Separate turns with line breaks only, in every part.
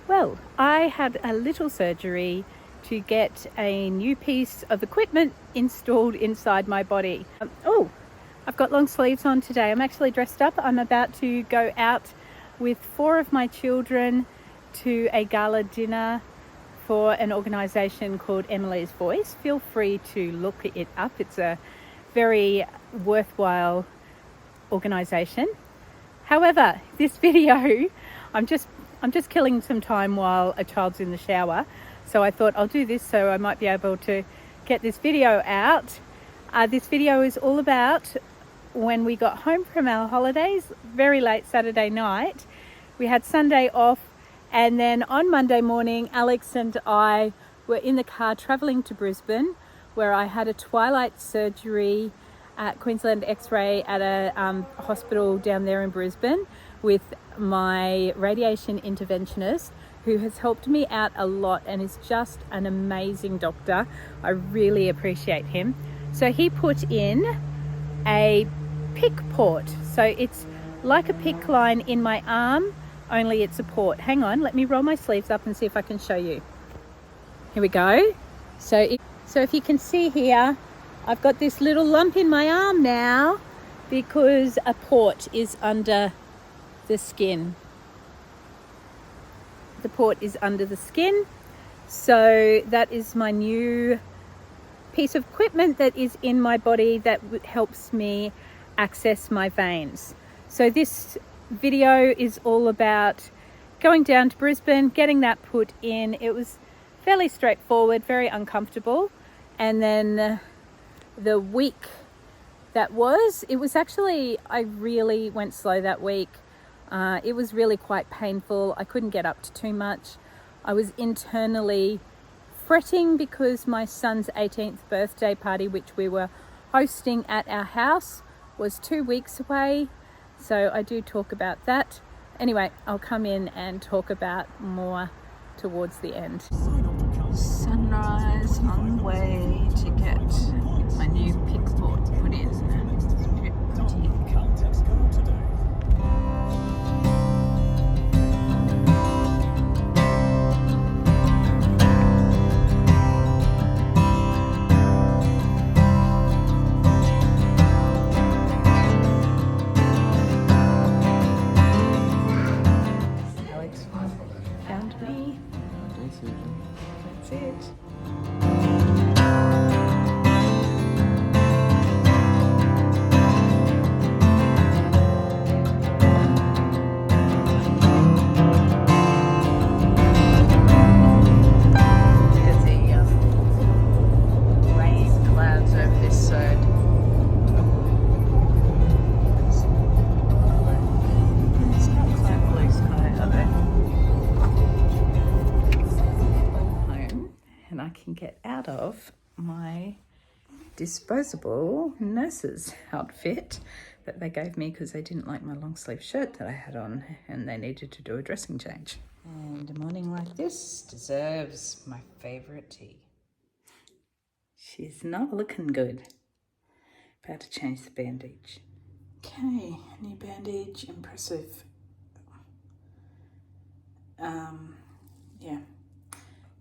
Well, I had a little surgery to get a new piece of equipment installed inside my body. I've got long sleeves on today. I'm actually dressed up. I'm about to go out with 4 of my children to a gala dinner for an organisation called Emily's Voice. Feel free to look it up. It's a very worthwhile organisation. However, this video, I'm just killing some time while a child's in the shower. So I thought I'll do this so I might be able to get this video out. This video is all about when we got home from our holidays, very late Saturday night. We had Sunday off, and then on Monday morning, Alex and I were in the car travelling to Brisbane, where I had a twilight surgery at Queensland X-ray at a hospital down there in Brisbane with my radiation interventionist, who has helped me out a lot and is just an amazing doctor. I really appreciate him. So he put in a PICC port. So it's like a PICC line in my arm, only it's a port. Hang on, let me roll my sleeves up and see if I can show you. Here we go. So if you can see here, I've got this little lump in my arm now because a port is under the skin. The port is under the skin. So that is my new piece of equipment that is in my body that helps me access my veins. So this video is all about going down to Brisbane, getting that put in. It was fairly straightforward, very uncomfortable. And then the week that was, it was actually, I really went slow that week. It was really quite painful. I couldn't get up to too much. I was internally fretting because my son's 18th birthday party, which we were hosting at our house, was 2 weeks away. So I do talk about that. Anyway, I'll come in and talk about more towards the end. Sunrise on the way to get my new PICC port put in. It's pretty. Alex found me. That's it. Get out of my disposable nurse's outfit that they gave me because they didn't like my long sleeve shirt that I had on and they needed to do a dressing change. And a morning like this deserves my favorite tea. She's not looking good. About to change the bandage. Okay, new bandage, impressive.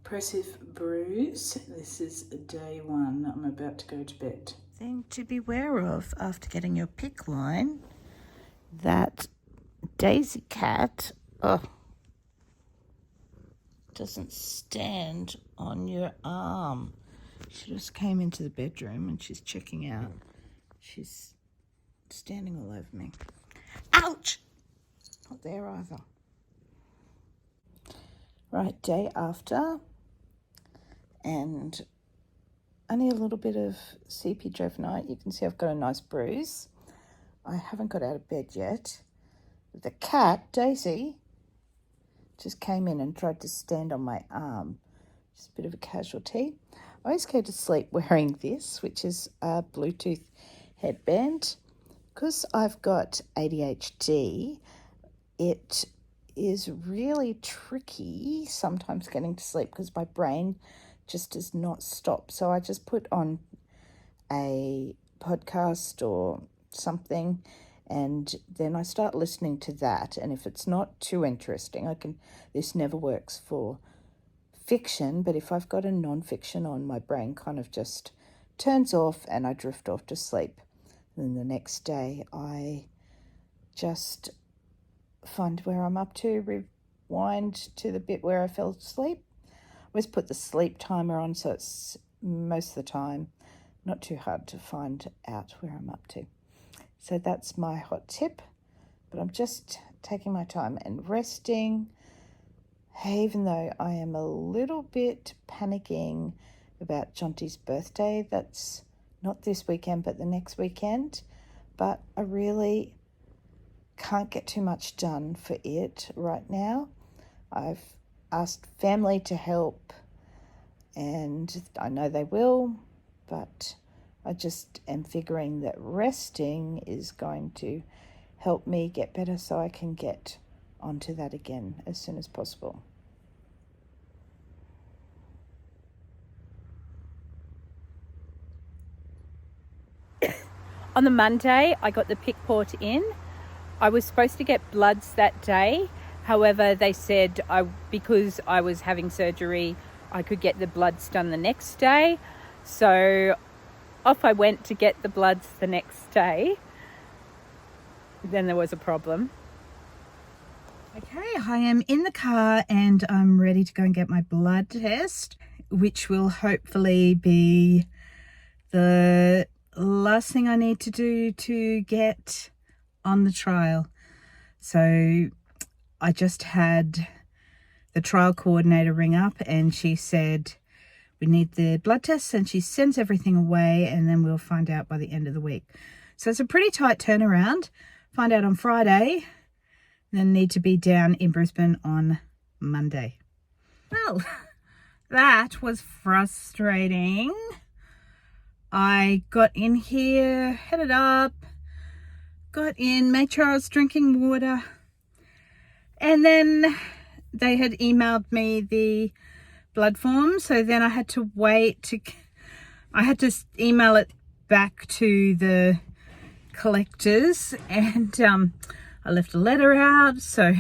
Impressive bruise. This is day 1. I'm about to go to bed. Thing to beware of after getting your PICC line, that Daisy cat doesn't stand on your arm. She just came into the bedroom and she's checking out. She's standing all over me. Ouch! Not there either. Right, day after. And only a little bit of seepage overnight. You can see I've got a nice bruise. I haven't got out of bed yet. The cat, Daisy, just came in and tried to stand on my arm. Just a bit of a casualty. I always go to sleep wearing this, which is a Bluetooth headband. Because I've got ADHD, it is really tricky sometimes getting to sleep because my brain just does not stop. So I just put on a podcast or something
And then I start listening to that, and if it's not too interesting, this never works for fiction, but if I've got a non-fiction on, my brain kind of just turns off and I drift off to sleep. And then the next day I just find where I'm up to, rewind to the bit where I fell asleep. I always put the sleep timer on, so it's most of the time not too hard to find out where I'm up to. So that's my hot tip, but I'm just taking my time and resting, even though I am a little bit panicking about Jonty's birthday. That's not this weekend, but the next weekend. But I really can't get too much done for it right now. I've asked family to help, and I know they will, but I just am figuring that resting is going to help me get better so I can get onto that again as soon as possible.
On the Monday, I got the PICC port in. I was supposed to get bloods that day. However, they said because I was having surgery, I could get the bloods done the next day. So off I went to get the bloods the next day. Then there was a problem.
Okay, I am in the car and I'm ready to go and get my blood test, which will hopefully be the last thing I need to do to get on the trial. So I just had the trial coordinator ring up and she said we need the blood tests, and she sends everything away and then we'll find out by the end of the week. So it's a pretty tight turnaround. Find out on Friday, then need to be down in Brisbane on Monday. Well, that was frustrating. I got in here, headed up, got in, made sure I was drinking water, and then they had emailed me the blood form, so then I had to I had to email it back to the collectors, and I left a letter out. So,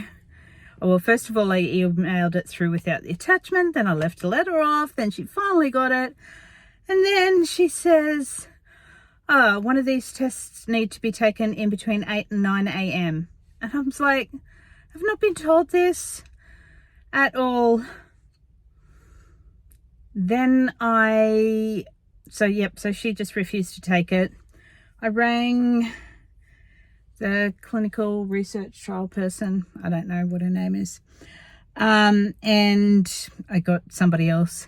well, first of all, I emailed it through without the attachment, then I left a letter off, then she finally got it, and then she says, oh, one of these tests need to be taken in between 8 and 9 a.m. And I was like, I've not been told this at all. Then so she just refused to take it. I rang the clinical research trial person. I don't know what her name is. And I got somebody else.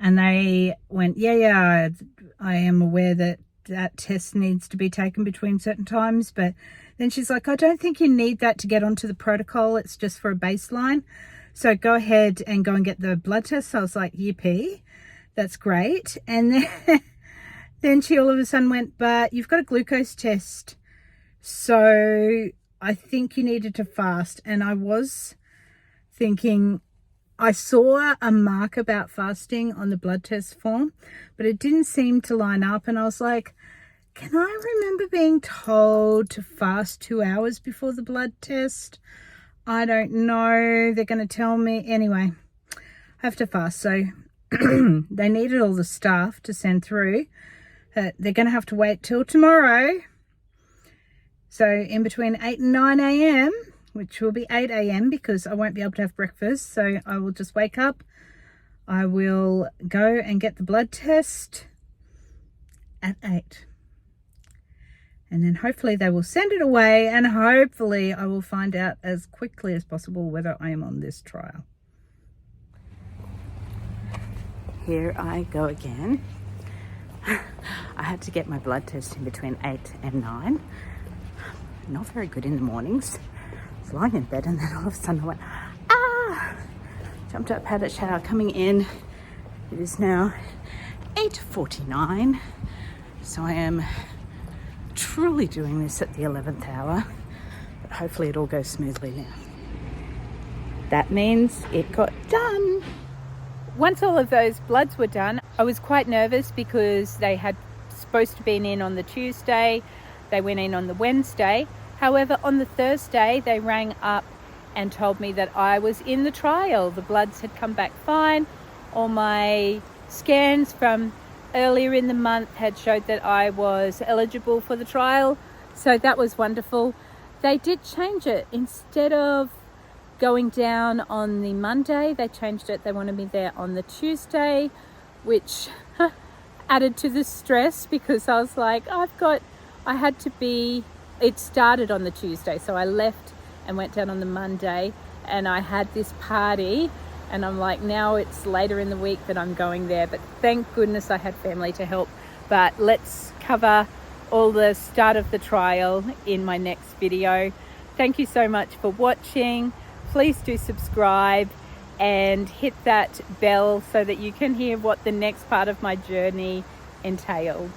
And they went, yeah, I am aware that test needs to be taken between certain times. But then she's like, I don't think you need that to get onto the protocol. It's just for a baseline. So go ahead and go and get the blood test. So I was like, yippee, that's great. And then she all of a sudden went, but you've got a glucose test, so I think you needed to fast. And I was thinking, I saw a mark about fasting on the blood test form, but it didn't seem to line up. And I was like, can I remember being told to fast 2 hours before the blood test? I don't know. They're going to tell me. Anyway, I have to fast. So they needed all the stuff to send through. They're going to have to wait till tomorrow. So in between 8 and 9 a.m., which will be 8 a.m. because I won't be able to have breakfast. So I will just wake up. I will go and get the blood test at 8. And then hopefully they will send it away, and hopefully I will find out as quickly as possible whether I am on this trial. Here I go again. I had to get my blood test in between 8 and 9. Not very good in the mornings. I was lying in bed and then all of a sudden I went, ah! Jumped up, had a shower, coming in. It is now 8:49. So I am truly doing this at the 11th hour, but hopefully it all goes smoothly now. That means it got done.
Once all of those bloods were done, I was quite nervous because they had supposed to be in on the Tuesday, They went in on the Wednesday. However, on the Thursday, they rang up and told me that I was in the trial. The bloods had come back fine. All my scans from earlier in the month had showed that I was eligible for the trial. So that was wonderful. They did change it. Instead of going down on the Monday, they changed it. They wanted me there on the Tuesday, which added to the stress because I was like, it started on the Tuesday. So I left and went down on the Monday, and I had this party, and I'm like, now it's later in the week that I'm going there. But thank goodness I had family to help. But let's cover all the start of the trial in my next video. Thank you so much for watching. Please do subscribe and hit that bell so that you can hear what the next part of my journey entailed.